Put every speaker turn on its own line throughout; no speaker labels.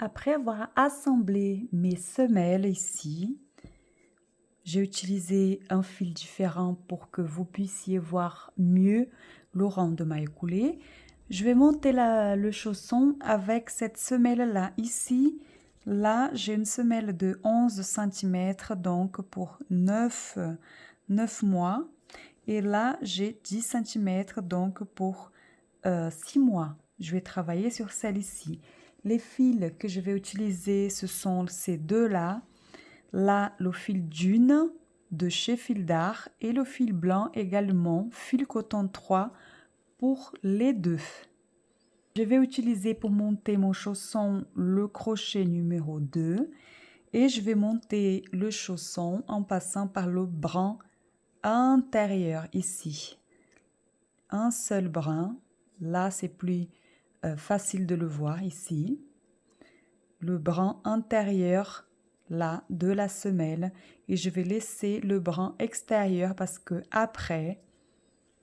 Après avoir assemblé mes semelles ici, j'ai utilisé un fil différent pour que vous puissiez voir mieux le rang de mailles coulées. Je vais monter le chausson avec cette semelle-là. Ici, là, j'ai une semelle de 11 cm, donc pour 9 mois. Et là, j'ai 10 cm, donc pour 6 mois. Je vais travailler sur celle-ci. Les fils que je vais utiliser, ce sont ces deux-là. Là, le fil d'une de chez Fil d'Art et le fil blanc également, fil coton 3 pour les deux. Je vais utiliser pour monter mon chausson le crochet numéro 2 et je vais monter le chausson en passant par le brin intérieur ici. Un seul brin, là c'est plus facile de le voir ici. Le brin intérieur là de la semelle et je vais laisser le brin extérieur parce que après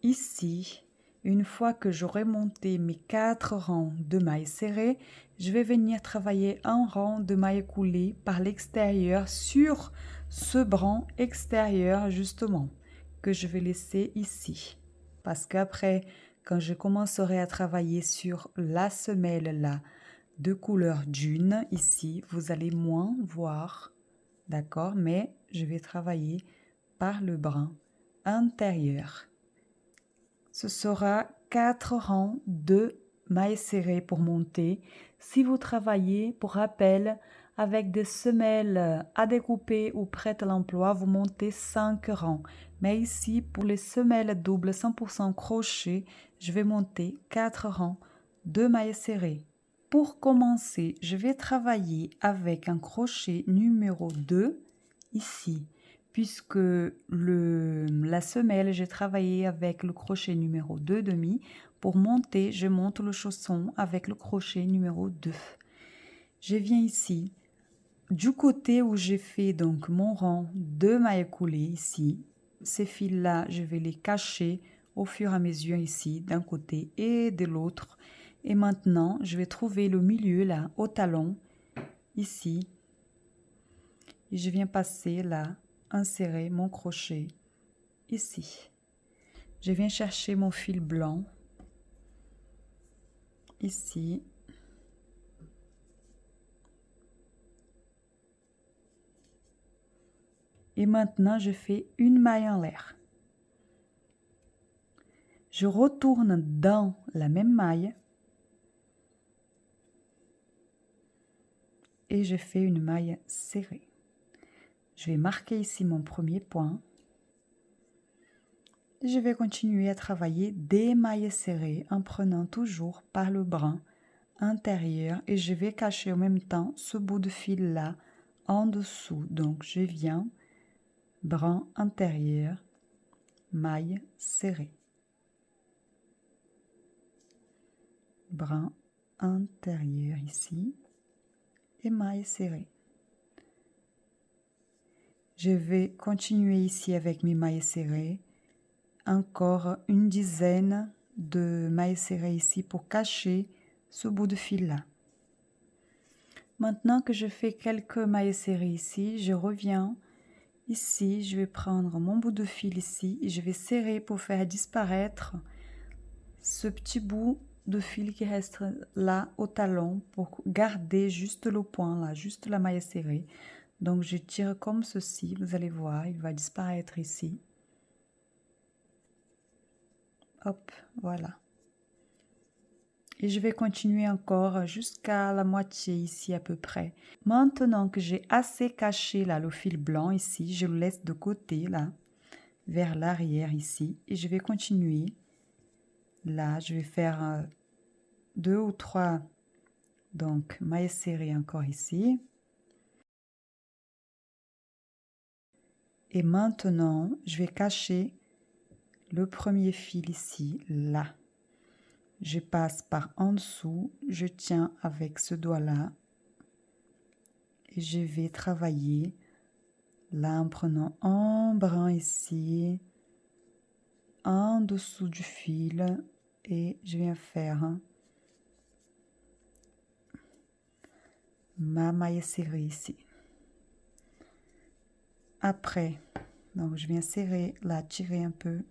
ici, une fois que j'aurai monté mes 4 rangs de mailles serrées, je vais venir travailler un rang de mailles coulées par l'extérieur sur ce brin extérieur justement que je vais laisser ici. Parce qu'après, quand je commencerai à travailler sur la semelle là de couleur d'une, ici, vous allez moins voir, d'accord? Mais je vais travailler par le brin intérieur. Ce sera 4 rangs de mailles serrées pour monter. Si vous travaillez, pour rappel, avec des semelles à découper ou prêtes à l'emploi, vous montez 5 rangs. Mais ici, pour les semelles double 100% crochet, je vais monter 4 rangs de mailles serrées. Pour commencer, je vais travailler avec un crochet numéro 2 ici. Puisque la semelle, j'ai travaillé avec le crochet numéro 2 demi. Pour monter, je monte le chausson avec le crochet numéro 2. Je viens ici, du côté où j'ai fait donc mon rang de mailles coulées ici. Ces fils-là, je vais les cacher au fur et à mesure ici, d'un côté et de l'autre. Et maintenant, je vais trouver le milieu là, au talon, ici. Et je viens passer là, insérer mon crochet ici. Je viens chercher mon fil blanc ici. Et maintenant, je fais une maille en l'air. Je retourne dans la même maille et je fais une maille serrée. Je vais marquer ici mon premier point. Je vais continuer à travailler des mailles serrées en prenant toujours par le brin intérieur et je vais cacher en même temps ce bout de fil là en dessous. Donc je viens brin intérieur, maille serrée, brin intérieur ici et maille serrée. Je vais continuer ici avec mes mailles serrées, encore une dizaine de mailles serrées ici pour cacher ce bout de fil là. Maintenant que je fais quelques mailles serrées ici, je reviens ici, je vais prendre mon bout de fil ici et je vais serrer pour faire disparaître ce petit bout de fil qui reste là au talon pour garder juste le point là, juste la maille serrée. Donc je tire comme ceci, vous allez voir, il va disparaître ici. Hop, voilà. Et je vais continuer encore jusqu'à la moitié ici à peu près. Maintenant que j'ai assez caché là le fil blanc ici, je le laisse de côté là, vers l'arrière ici. Et je vais continuer. Là, je vais faire 2 ou 3 donc mailles serrées encore ici. Et maintenant, je vais cacher le premier fil ici, là. Je passe par en dessous, je tiens avec ce doigt-là et je vais travailler là en prenant un brin ici, en dessous du fil et je viens faire ma maille serrée ici. Après, donc je viens serrer, là, tirer un peu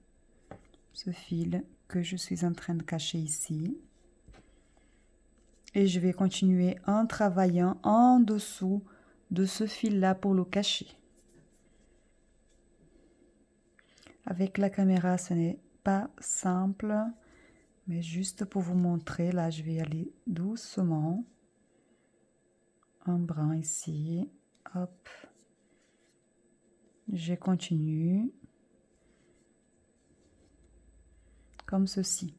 ce fil que je suis en train de cacher ici. Et je vais continuer en travaillant en dessous de ce fil-là pour le cacher. Avec la caméra, ce n'est pas simple, mais juste pour vous montrer, là, je vais aller doucement. Un brin ici, hop. Je continue. Comme ceci.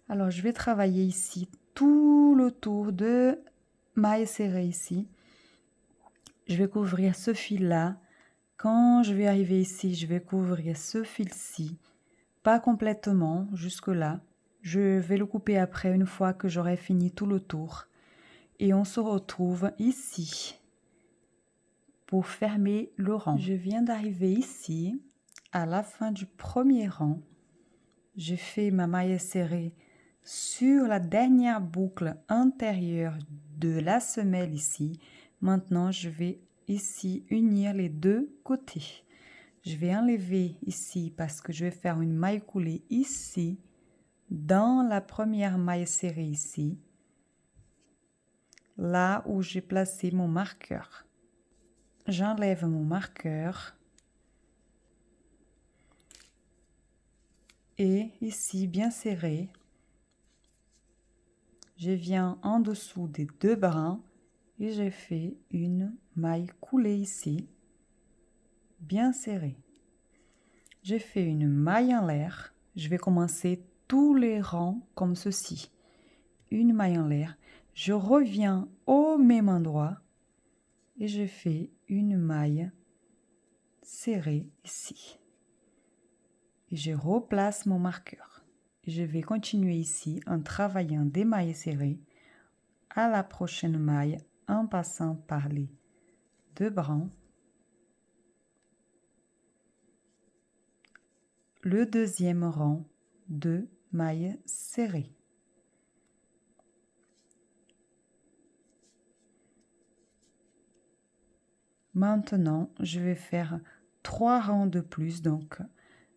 Alors, je vais travailler ici tout le tour de maille serrée ici. Je vais couvrir ce fil-là. Quand je vais arriver ici, je vais couvrir ce fil-ci. Pas complètement, jusque-là. Je vais le couper après, une fois que j'aurai fini tout le tour. Et on se retrouve ici pour fermer le rang. Je viens d'arriver ici, à la fin du premier rang. J'ai fait ma maille serrée sur la dernière boucle intérieure de la semelle ici. Maintenant, je vais ici unir les deux côtés. Je vais enlever ici parce que je vais faire une maille coulée ici, dans la première maille serrée ici, là où j'ai placé mon marqueur. J'enlève mon marqueur. Et ici, bien serré, je viens en dessous des deux brins et j'ai fait une maille coulée ici, bien serrée. J'ai fait une maille en l'air. Je vais commencer tous les rangs comme ceci. Une maille en l'air. Je reviens au même endroit et je fais une maille serrée ici. Et je replace mon marqueur. Je vais continuer ici en travaillant des mailles serrées à la prochaine maille en passant par les deux brins. Le deuxième rang de mailles serrées. Maintenant, je vais faire 3 rangs de plus, donc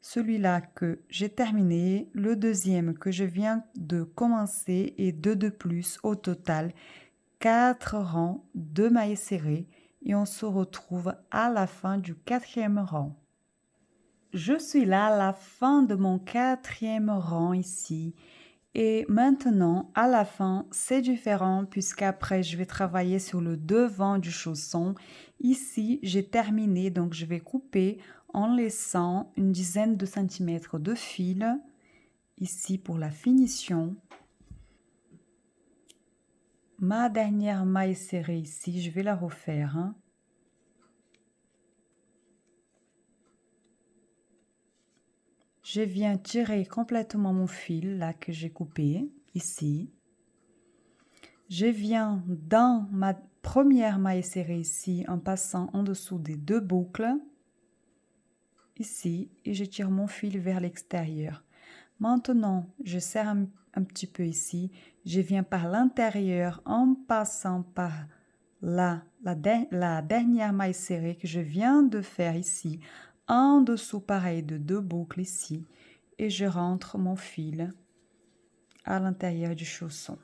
celui-là que j'ai terminé, le deuxième que je viens de commencer et 2 de plus, au total 4 rangs de mailles serrées et on se retrouve à la fin du 4e rang. Je suis là à la fin de mon 4e rang ici. Et maintenant, à la fin, c'est différent puisqu'après, je vais travailler sur le devant du chausson. Ici, j'ai terminé, donc je vais couper en laissant une dizaine de centimètres de fil. Ici, pour la finition. Ma dernière maille serrée ici, je vais la refaire. Je viens tirer complètement mon fil, là, que j'ai coupé, ici. Je viens dans ma première maille serrée ici, en passant en dessous des deux boucles, ici, et je tire mon fil vers l'extérieur. Maintenant, je serre un petit peu ici. Je viens par l'intérieur en passant par la dernière maille serrée que je viens de faire ici, en dessous pareil de deux boucles ici, et je rentre mon fil à l'intérieur du chausson.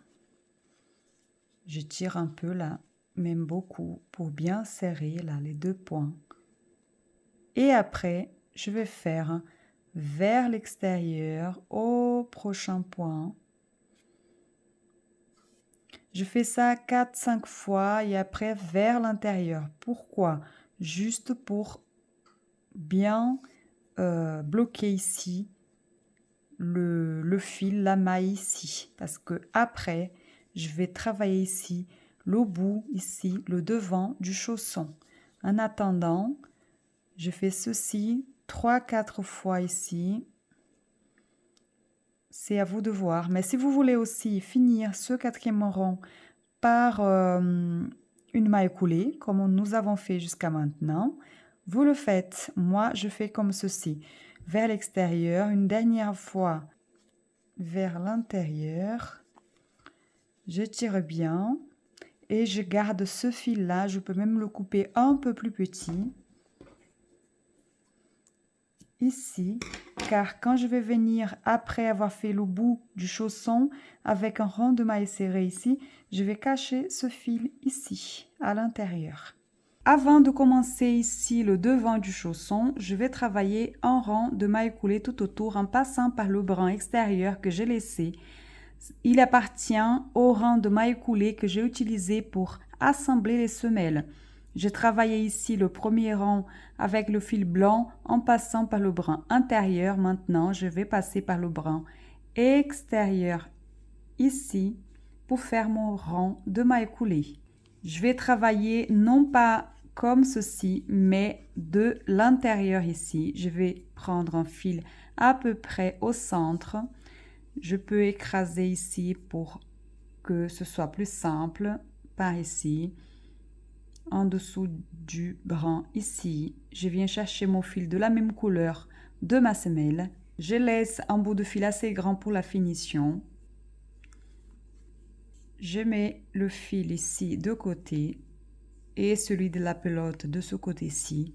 Je tire un peu là, même beaucoup, pour bien serrer là les deux points. Et après, je vais faire vers l'extérieur au prochain point. Je fais ça 4-5 fois et après vers l'intérieur. Pourquoi? Juste pour bien bloquer ici le fil, la maille ici. Parce que après, je vais travailler ici le bout, ici, le devant du chausson. En attendant, je fais ceci 3-4 fois ici. C'est à vous de voir. Mais si vous voulez aussi finir ce 4e rang par une maille coulée, comme nous avons fait jusqu'à maintenant, vous le faites. Moi, je fais comme ceci. Vers l'extérieur, une dernière fois vers l'intérieur. Je tire bien. et je garde ce fil là. Je peux même le couper un peu plus petit ici, car quand je vais venir après avoir fait le bout du chausson avec un rond de maille serré ici, je vais cacher ce fil ici à l'intérieur. Avant de commencer ici le devant du chausson, je vais travailler un rang de maille coulée tout autour en passant par le brin extérieur que j'ai laissé. Il appartient au rang de maille coulée que j'ai utilisé pour assembler les semelles. J'ai travaillé ici le premier rang avec le fil blanc en passant par le brin intérieur. Maintenant, je vais passer par le brin extérieur ici pour faire mon rang de maille coulée. Je vais travailler non pas comme ceci, mais de l'intérieur ici. Je vais prendre un fil à peu près au centre. Je peux écraser ici pour que ce soit plus simple, par ici, en dessous du brin ici. Je viens chercher mon fil de la même couleur de ma semelle. Je laisse un bout de fil assez grand pour la finition. Je mets le fil ici de côté et celui de la pelote de ce côté-ci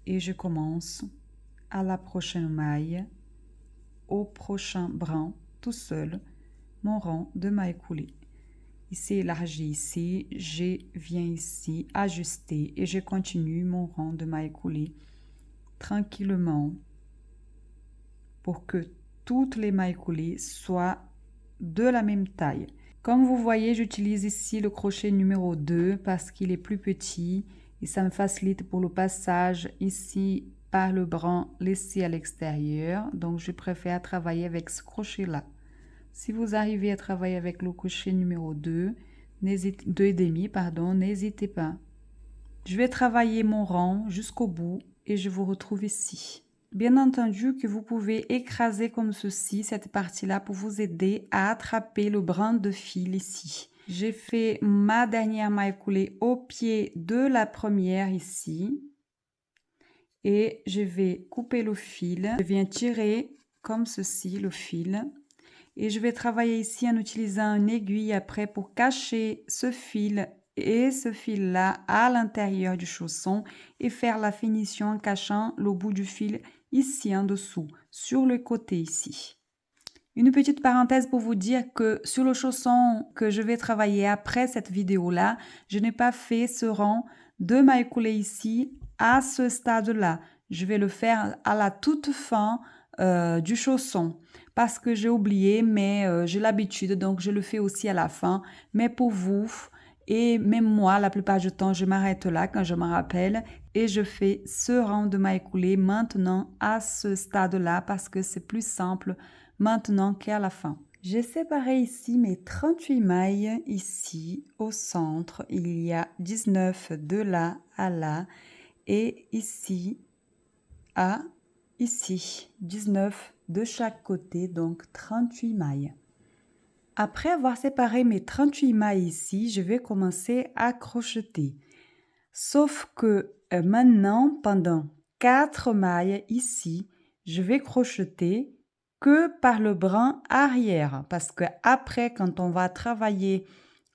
et je commence à la prochaine maille, au prochain brin, tout seul, mon rang de maille coulée. Il s'est élargi ici, je viens ici ajuster et je continue mon rang de maille coulée tranquillement pour que toutes les mailles coulées soient de la même taille. Comme vous voyez, j'utilise ici le crochet numéro 2 parce qu'il est plus petit et ça me facilite pour le passage ici par le brin laissé à l'extérieur. Donc, je préfère travailler avec ce crochet-là. Si vous arrivez à travailler avec le crochet numéro 2, 2,5, pardon, n'hésitez pas. Je vais travailler mon rang jusqu'au bout et je vous retrouve ici. Bien entendu que vous pouvez écraser comme ceci cette partie-là pour vous aider à attraper le brin de fil ici. J'ai fait ma dernière maille coulée au pied de la première ici. Et je vais couper le fil. Je viens tirer comme ceci le fil. Et je vais travailler ici en utilisant une aiguille après pour cacher ce fil et ce fil-là à l'intérieur du chausson et faire la finition en cachant le bout du fil ici en dessous, sur le côté ici. Une petite parenthèse pour vous dire que sur le chausson que je vais travailler après cette vidéo-là, je n'ai pas fait ce rang de maille coulée ici à ce stade-là. Je vais le faire à la toute fin du chausson parce que j'ai oublié, mais j'ai l'habitude, donc je le fais aussi à la fin. Mais pour vous, et même moi, la plupart du temps, je m'arrête là quand je me rappelle et je fais ce rang de maille coulée maintenant à ce stade-là parce que c'est plus simple maintenant qu'à la fin. J'ai séparé ici mes 38 mailles. Ici, au centre, il y a 19 de là à là et ici à ici, 19 de chaque côté, donc 38 mailles. Après avoir séparé mes 38 mailles ici, je vais commencer à crocheter. Sauf que maintenant, pendant 4 mailles ici, je vais crocheter que par le brin arrière. Parce que après, quand on va travailler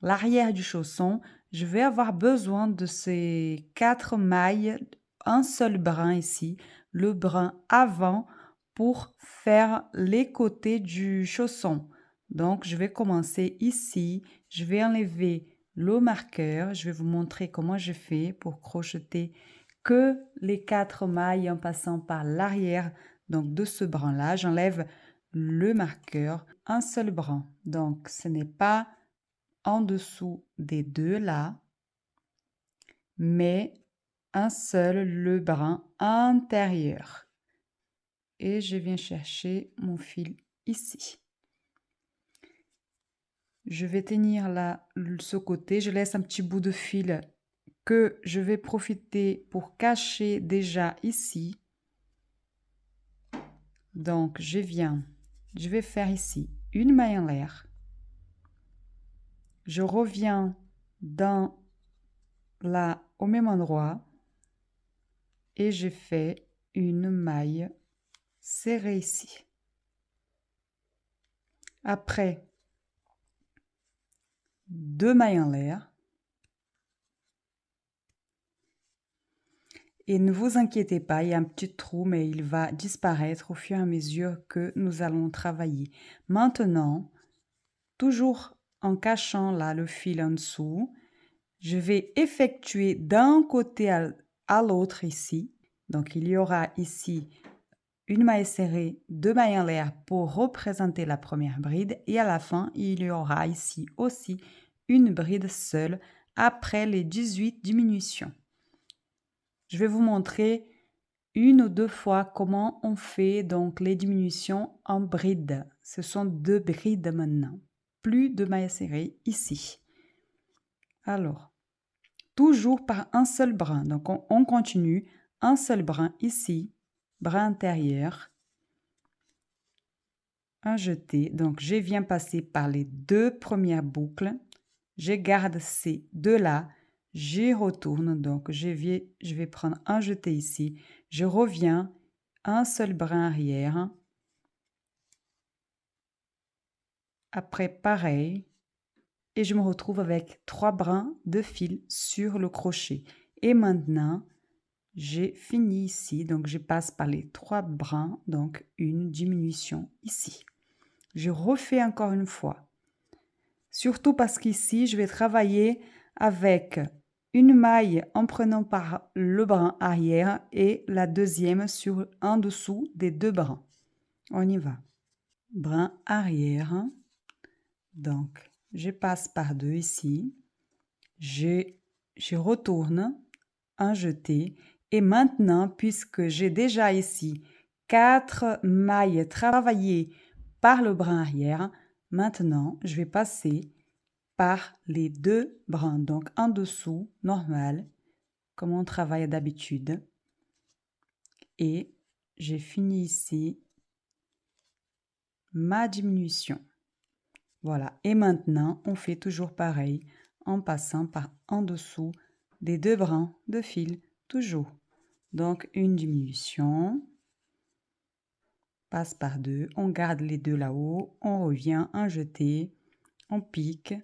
l'arrière du chausson, je vais avoir besoin de ces 4 mailles, un seul brin ici, le brin avant pour faire les côtés du chausson. Donc, je vais commencer ici, je vais enlever le marqueur, je vais vous montrer comment je fais pour crocheter que les 4 mailles en passant par l'arrière. Donc, de ce brin-là, j'enlève le marqueur, un seul brin. Donc, ce n'est pas en dessous des deux là, mais un seul, le brin intérieur. Et je viens chercher mon fil ici. Je vais tenir là ce côté, je laisse un petit bout de fil que je vais profiter pour cacher déjà ici. Donc je vais faire ici une maille en l'air. Je reviens dans là au même endroit et je fais une maille serrée ici. Après, 2 mailles en l'air, Et ne vous inquiétez pas, il y a un petit trou, mais il va disparaître au fur et à mesure que nous allons travailler. Maintenant, toujours en cachant là le fil en dessous, je vais effectuer d'un côté à l'autre ici. Donc, il y aura ici une maille serrée, 2 mailles en l'air pour représenter la première bride. Et à la fin, il y aura ici aussi une bride seule après les 18 diminutions. Je vais vous montrer une ou deux fois comment on fait donc les diminutions en brides. Ce sont 2 brides maintenant. Plus de mailles serrées ici. Alors, toujours par un seul brin. Donc, on continue. Un seul brin ici, brin intérieur. Un jeté. Donc, je viens passer par les 2 premières boucles. Je garde ces deux-là. J'y retourne. Donc, je vais prendre un jeté ici. Je reviens. Un seul brin arrière. Après, pareil. Et je me retrouve avec 3 brins de fil sur le crochet. Et maintenant, j'ai fini ici. Donc, je passe par les 3 brins. Donc, une diminution ici. Je refais encore une fois. Surtout parce qu'ici, je vais travailler avec une maille en prenant par le brin arrière et la deuxième sur en dessous des 2 brins. On y va. Brin arrière. Donc, je passe par 2 ici. Je retourne, un jeté. Et maintenant, puisque j'ai déjà ici 4 mailles travaillées par le brin arrière, maintenant, je vais passer par les 2 brins. Donc, en dessous, normal, comme on travaille d'habitude. Et j'ai fini ici ma diminution. Voilà. Et maintenant, on fait toujours pareil en passant par en dessous des 2 brins de fil, toujours. Donc, une diminution, passe par 2, on garde les 2 là-haut, on revient, un jeté, on pique,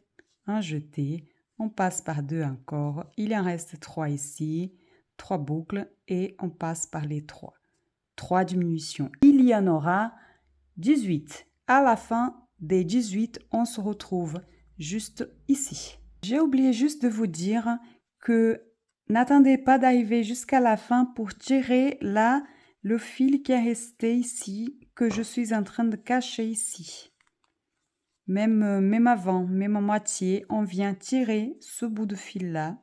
un jeté, on passe par 2 encore, il en reste 3 ici, 3 boucles et on passe par les 3. 3 diminutions. Il y en aura 18. À la fin des 18, on se retrouve juste ici. J'ai oublié juste de vous dire que n'attendez pas d'arriver jusqu'à la fin pour tirer là le fil qui est resté ici, que je suis en train de cacher ici. Même avant, même en moitié, on vient tirer ce bout de fil là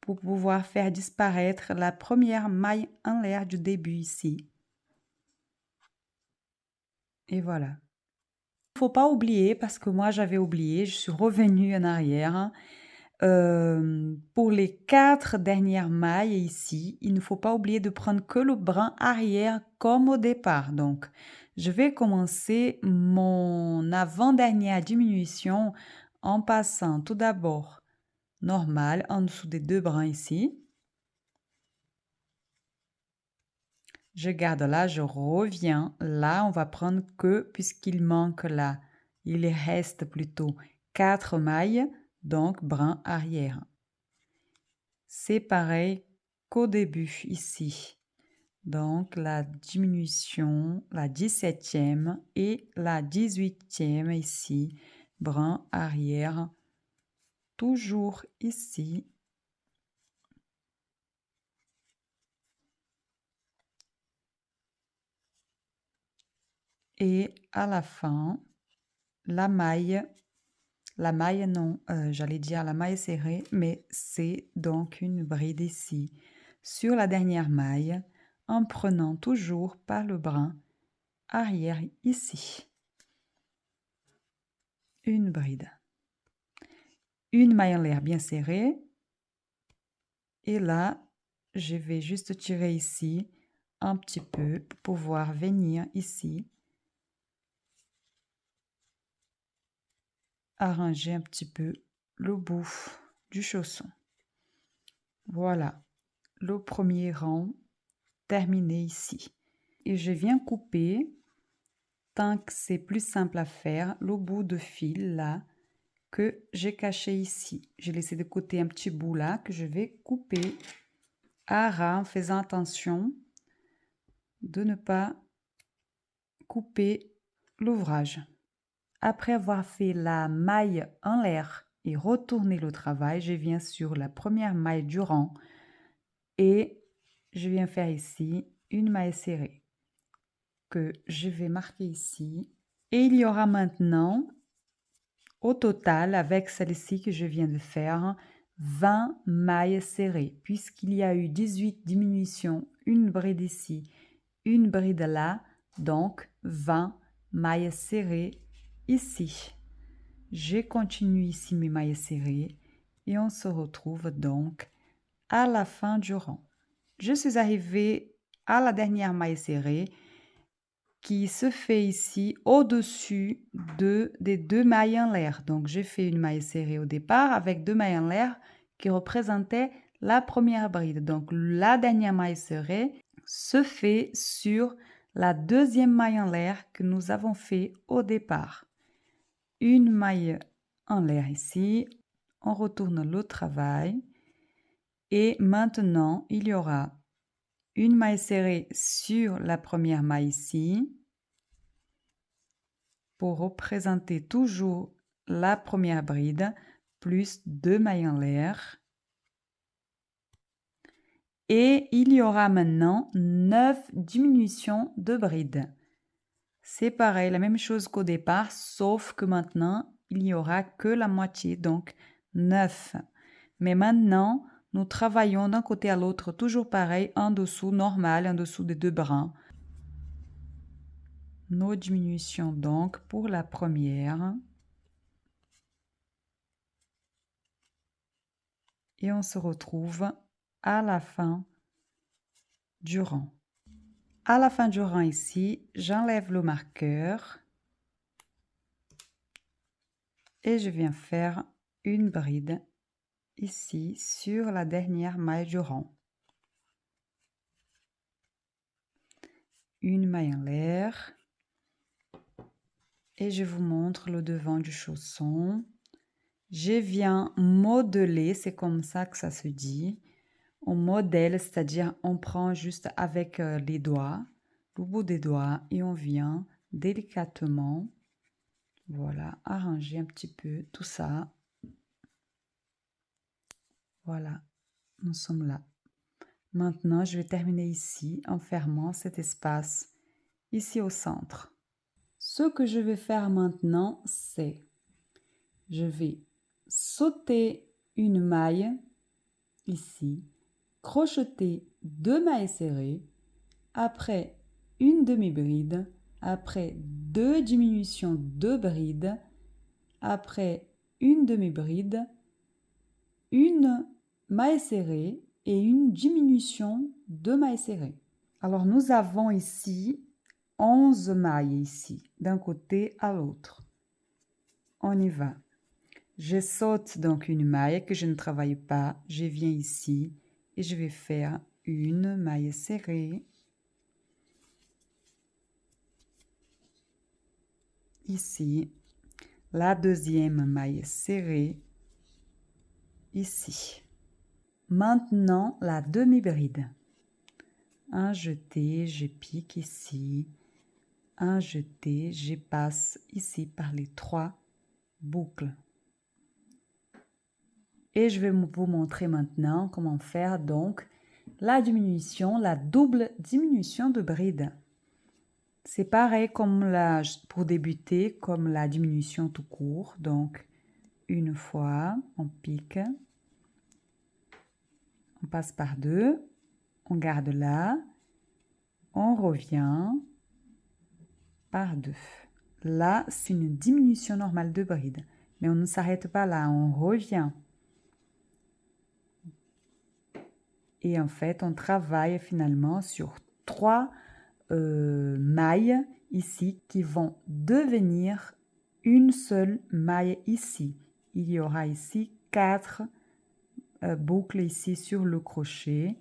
pour pouvoir faire disparaître la première maille en l'air du début ici. Et voilà. Il ne faut pas oublier, parce que moi j'avais oublié, je suis revenue en arrière. Pour les 4 dernières mailles ici, il ne faut pas oublier de prendre que le brin arrière comme au départ. Donc, je vais commencer mon avant-dernière diminution en passant tout d'abord normal en dessous des 2 brins ici. Je garde là, je reviens. Là, on va prendre que, puisqu'il manque là, il reste plutôt 4 mailles, donc brin arrière. C'est pareil qu'au début ici. Donc, la diminution, la 17e et la 18e ici, brin arrière, toujours ici. Et à la fin, la maille non, j'allais dire la maille serrée, mais c'est donc une bride ici, sur la dernière maille, en prenant toujours par le brin arrière ici. Une bride. Une maille en l'air bien serrée. Et là, je vais juste tirer ici un petit peu pour pouvoir venir ici arranger un petit peu le bout du chausson. Voilà, le premier rang terminé ici. Et je viens couper, tant que c'est plus simple à faire, le bout de fil là que j'ai caché ici. J'ai laissé de côté un petit bout là que je vais couper à ras en faisant attention de ne pas couper l'ouvrage. Après avoir fait la maille en l'air et retourné le travail, je viens sur la première maille du rang et je viens faire ici une maille serrée que je vais marquer ici. Et il y aura maintenant, au total, avec celle-ci que je viens de faire, 20 mailles serrées, puisqu'il y a eu 18 diminutions, une bride ici, une bride là, donc 20 mailles serrées ici. Je continue ici mes mailles serrées et on se retrouve donc à la fin du rang. Je suis arrivée à la dernière maille serrée qui se fait ici au-dessus des deux mailles en l'air. Donc, j'ai fait une maille serrée au départ avec deux mailles en l'air qui représentaient la première bride. Donc, la dernière maille serrée se fait sur la deuxième maille en l'air que nous avons fait au départ. Une maille en l'air ici, on retourne le travail et maintenant, il y aura une maille serrée sur la première maille ici pour représenter toujours la première bride plus deux mailles en l'air. Et il y aura maintenant 9 diminutions de bride. C'est pareil, la même chose qu'au départ, sauf que maintenant, il n'y aura que la moitié, donc 9. Mais maintenant, nous travaillons d'un côté à l'autre, toujours pareil, en dessous, normal, en dessous des deux brins. Nos diminutions donc pour la première. Et on se retrouve à la fin du rang. À la fin du rang ici, j'enlève le marqueur et je viens faire une bride ici sur la dernière maille du rang. Une maille en l'air et je vous montre le devant du chausson. Je viens modeler, c'est comme ça que ça se dit. On modèle, c'est-à-dire on prend juste avec les doigts, le bout des doigts et on vient délicatement, voilà, arranger un petit peu tout ça. Voilà, nous sommes là. Maintenant, je vais terminer ici en fermant cet espace ici au centre. Ce que je vais faire maintenant, c'est je vais sauter une maille ici, crocheter deux mailles serrées, après une demi-bride, après deux diminutions de bride, après une demi-bride, une maille serrée et une diminution de maille serrée. Alors nous avons ici 11 mailles ici, d'un côté à l'autre. On y va. Je saute donc une maille que je ne travaille pas. Je viens ici et je vais faire une maille serrée. Ici, la deuxième maille serrée. Ici. Maintenant, la demi-bride. Un jeté, je pique ici. Un jeté, je passe ici par les 3 boucles. Et je vais vous montrer maintenant comment faire donc la diminution, la double diminution de bride. C'est pareil comme pour débuter, comme la diminution tout court. Donc, une fois, on pique, on passe par 2, on garde là, on revient par 2. Là, c'est une diminution normale de bride. Mais on ne s'arrête pas là, on revient. Et en fait, on travaille finalement sur 3 mailles ici qui vont devenir une seule maille ici. Il y aura ici 4 boucles ici sur le crochet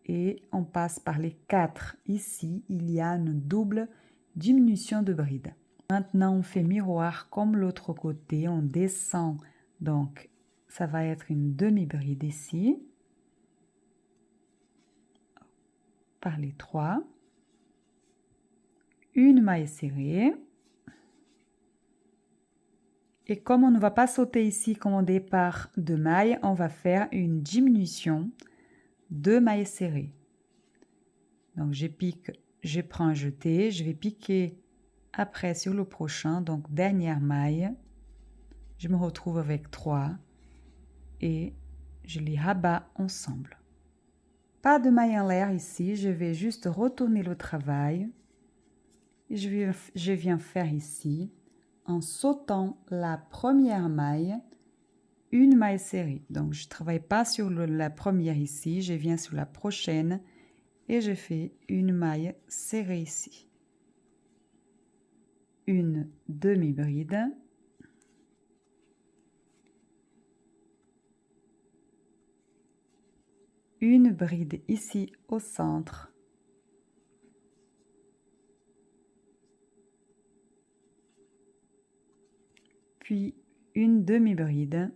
et on passe par les 4 ici. Il y a une double diminution de bride. Maintenant, on fait miroir comme l'autre côté. On descend, donc ça va être une demi-bride ici. par les 3, une maille serrée. Et comme on ne va pas sauter ici comme au départ de mailles, on va faire une diminution de mailles serrées. Donc je pique, je prends un jeté, je vais piquer après sur le prochain, donc dernière maille. Je me retrouve avec 3 et je les rabats ensemble. Pas de maille en l'air ici, je vais juste retourner le travail. Et je viens faire ici, en sautant la première maille, une maille serrée. Donc je ne travaille pas sur la première ici, je viens sur la prochaine et je fais une maille serrée ici. Une demi-bride. Une bride ici au centre. Puis une demi-bride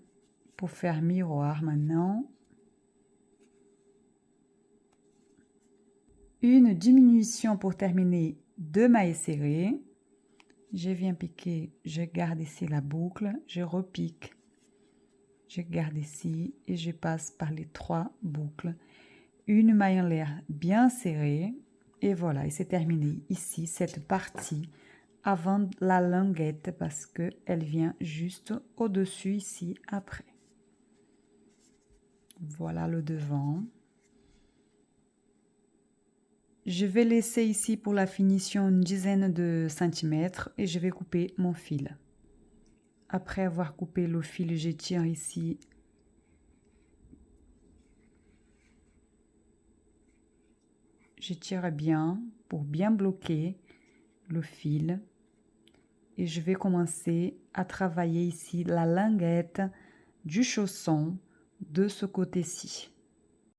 pour faire miroir maintenant. Une diminution pour terminer 2 mailles serrées. Je viens piquer, je garde ici la boucle, je repique, je garde ici et je passe par les 3 boucles. Une maille en l'air bien serrée et voilà, et c'est terminé ici cette partie avant la languette parce qu'elle vient juste au-dessus ici après. Voilà le devant. Je vais laisser ici pour la finition une dizaine de centimètres et je vais couper mon fil. Après avoir coupé le fil, j'étire ici. J'étire bien pour bien bloquer le fil. Et je vais commencer à travailler ici la languette du chausson de ce côté-ci.